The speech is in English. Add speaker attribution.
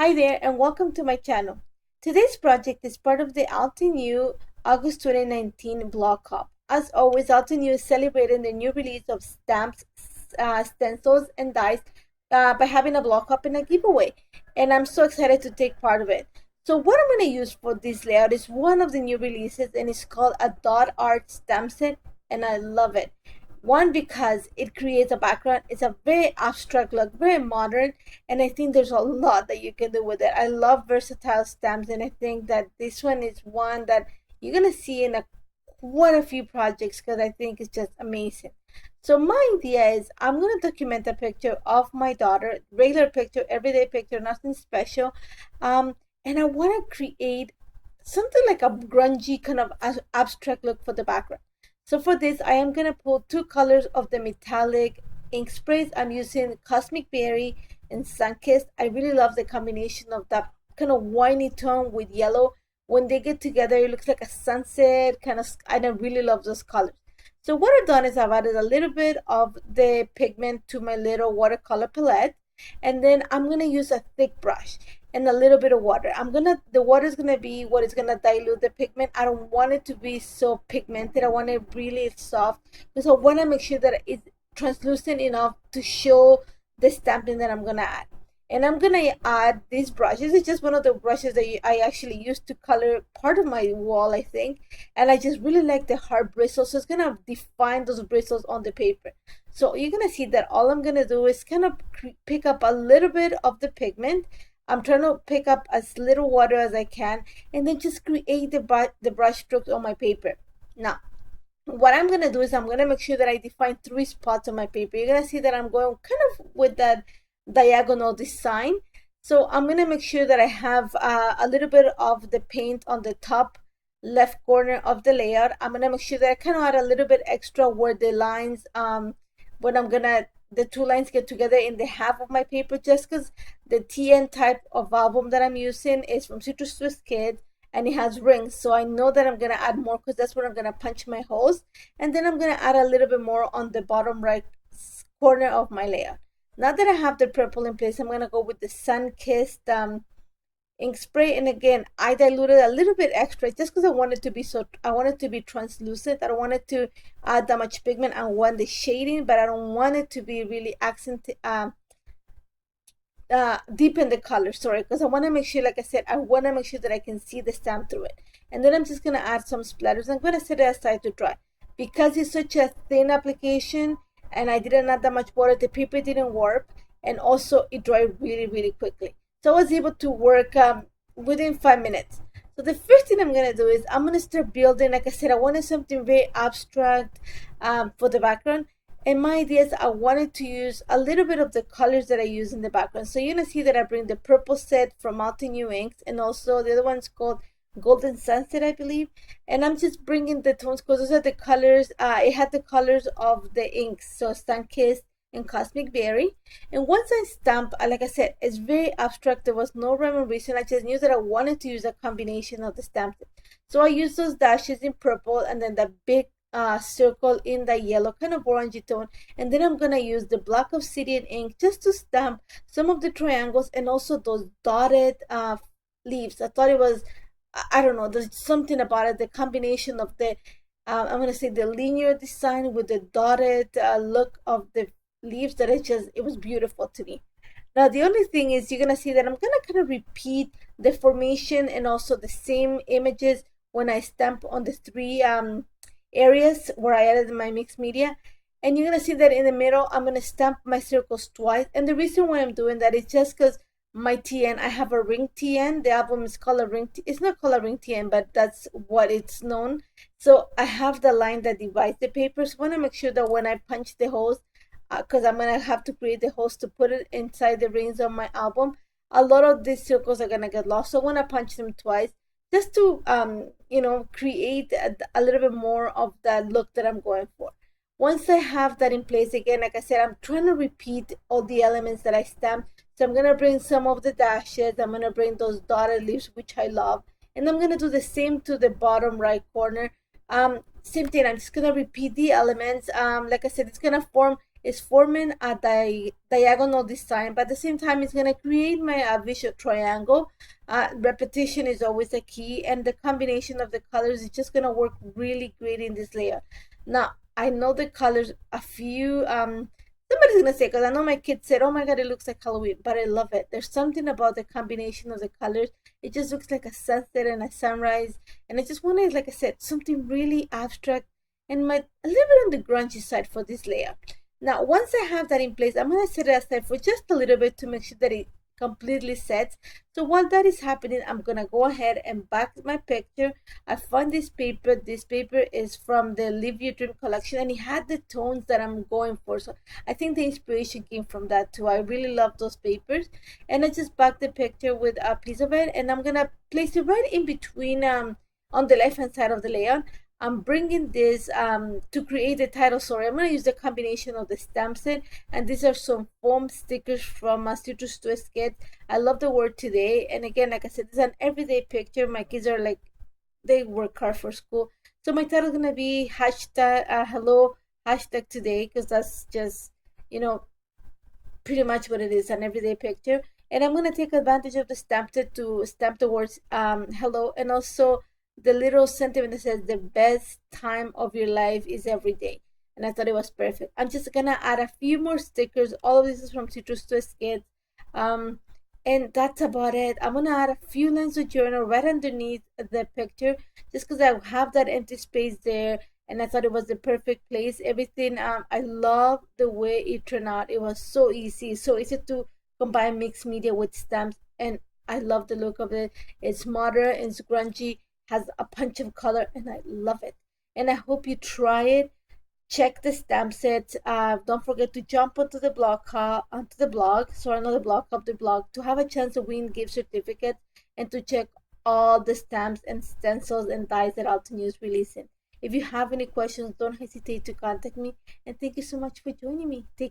Speaker 1: Hi there and welcome to my channel. Today's project is part of the Altenew August 2019 blog hop. As always, Altenew is celebrating the new release of stamps, stencils, and dies by having a blog hop and a giveaway. And I'm so excited to take part of it. So what I'm going to use for this layout is one of the new releases, and it's called a Dot Art stamp set, and I love it. One, because it creates a background. It's a very abstract look, very modern, and I think there's a lot that you can do with it. I love versatile stamps, and I think that this one is one that you're gonna see in quite a few projects because I think it's just amazing. So my idea is I'm gonna document a picture of my daughter, regular picture, everyday picture, nothing special, and I want to create something like a grungy kind of abstract look for the background. So for this, I am going to pull two colors of the metallic ink sprays. I'm using Cosmic Berry and Sunkissed. I really love the combination of that kind of winey tone with yellow. When they get together, it looks like a sunset kind of, and I really love those colors. So what I've done is I've added a little bit of the pigment to my little watercolor palette, and then I'm going to use a thick brush and a little bit of water. The water is gonna be what is gonna dilute the pigment. I don't want it to be so pigmented. I want it really soft because I want to make sure that it's translucent enough to show the stamping that I'm gonna add. And I'm gonna add these brushes. It's just one of the brushes that I actually used to color part of my wall, I think. And I just really like the hard bristles, so it's gonna define those bristles on the paper. So you're gonna see that all I'm gonna do is kind of pick up a little bit of the pigment. I'm trying to pick up as little water as I can and then just create the brush strokes on my paper. Now, what I'm going to do is I'm going to make sure that I define three spots on my paper. You're going to see that I'm going kind of with that diagonal design. So I'm going to make sure that I have a little bit of the paint on the top left corner of the layout. I'm going to make sure that I kind of add a little bit extra where the lines, when I'm going to the two lines get together in the half of my paper, just because the TN type of album that I'm using is from Citrus Swiss Kid and it has rings, so I know that I'm gonna add more because that's where I'm gonna punch my holes, and then I'm gonna add a little bit more on the bottom right corner of my layout. Now that I have the purple in place, I'm gonna go with the sun-kissed ink spray, and again I diluted a little bit extra just because I want it to be translucent. I don't want it to add that much pigment. I want the shading, but I don't want it to be really deepen the color, sorry, because I want to make sure, like I said, I want to make sure that I can see the stamp through it. And then I'm just going to add some splatters. I'm going to set it aside to dry because it's such a thin application and I didn't add that much water. The paper didn't warp, and also it dried really quickly, so I was able to work within 5 minutes. So the first thing I'm going to do is I'm going to start building. Like I said, I wanted something very abstract for the background. And my idea is I wanted to use a little bit of the colors that I use in the background. So you're going to see that I bring the purple set from Altenew Inks, and also the other one's called Golden Sunset, I believe. And I'm just bringing the tones because those are the colors. It had the colors of the inks, so Sunkissed and Cosmic Berry. And once I stamp, like I said, it's very abstract. There was no rhyme or reason. I just knew that I wanted to use a combination of the stamps. So I used those dashes in purple and then the big circle in the yellow kind of orangey tone, and then I'm gonna use the black obsidian ink just to stamp some of the triangles and also those dotted leaves. I thought it was, I don't know, there's something about it, the combination of the I'm gonna say the linear design with the dotted look of the leaves, that it was beautiful to me. Now the only thing is you're gonna see that I'm gonna kind of repeat the formation and also the same images when I stamp on the three areas where I added my mixed media. And you're gonna see that in the middle I'm gonna stamp my circles twice, and the reason why I'm doing that is just because my TN, I have a ring TN. The album is called a ring it's not called a ring TN, but that's what it's known. So I have the line that divides the papers. I want to make sure that when I punch the holes, because I'm gonna have to create the holes to put it inside the rings of my album, a lot of these circles are gonna get lost, so I want to punch them twice just to create a little bit more of that look that I'm going for. Once I have that in place, again, like I said, I'm trying to repeat all the elements that I stamped. So I'm gonna bring some of the dashes, I'm gonna bring those dotted leaves, which I love, and I'm gonna do the same to the bottom right corner. Same thing, I'm just gonna repeat the elements. Like I said, It's forming a diagonal design, but at the same time, it's gonna create my visual triangle. Repetition is always a key, and the combination of the colors is just gonna work really great in this layer. Now, I know the colors, a few, somebody's gonna say, because I know my kids said, oh my God, it looks like Halloween, but I love it. There's something about the combination of the colors. It just looks like a sunset and a sunrise. And I just wanted, like I said, something really abstract and my a little bit on the grungy side for this layer. Now, once I have that in place, I'm gonna set it aside for just a little bit to make sure that it completely sets. So while that is happening, I'm gonna go ahead and back my picture. I found this paper. This paper is from the Live Your Dream collection, and it had the tones that I'm going for. So I think the inspiration came from that too. I really love those papers. And I just backed the picture with a piece of it, and I'm gonna place it right in between on the left hand side of the layout. I'm bringing this to create the title. Sorry, I'm going to use the combination of the stamp set, and these are some foam stickers from Citrus Twist Kit. I love the word today, and again, like I said, it's an everyday picture. My kids are like, they work hard for school. So my title is going to be hashtag hello hashtag today, because that's just, you know, pretty much what it is, an everyday picture. And I'm going to take advantage of the stamp set to stamp the words hello, and also the little sentiment that says the best time of your life is every day. And I thought it was perfect. I'm just going to add a few more stickers. All of this is from Citrus Twist Kids. And that's about it. I'm going to add a few lines of journal right underneath the picture, just because I have that empty space there, and I thought it was the perfect place. Everything, I love the way it turned out. It was so easy to combine mixed media with stamps, and I love the look of it. It's modern, it's grungy, has a punch of color, and I love it. And I hope you try it. Check the stamp set. Don't forget to jump onto the blog, sorry, not the blog, up the blog, to have a chance to win gift certificates and to check all the stamps and stencils and dies that Altenew is releasing. If you have any questions, don't hesitate to contact me. And thank you so much for joining me. Take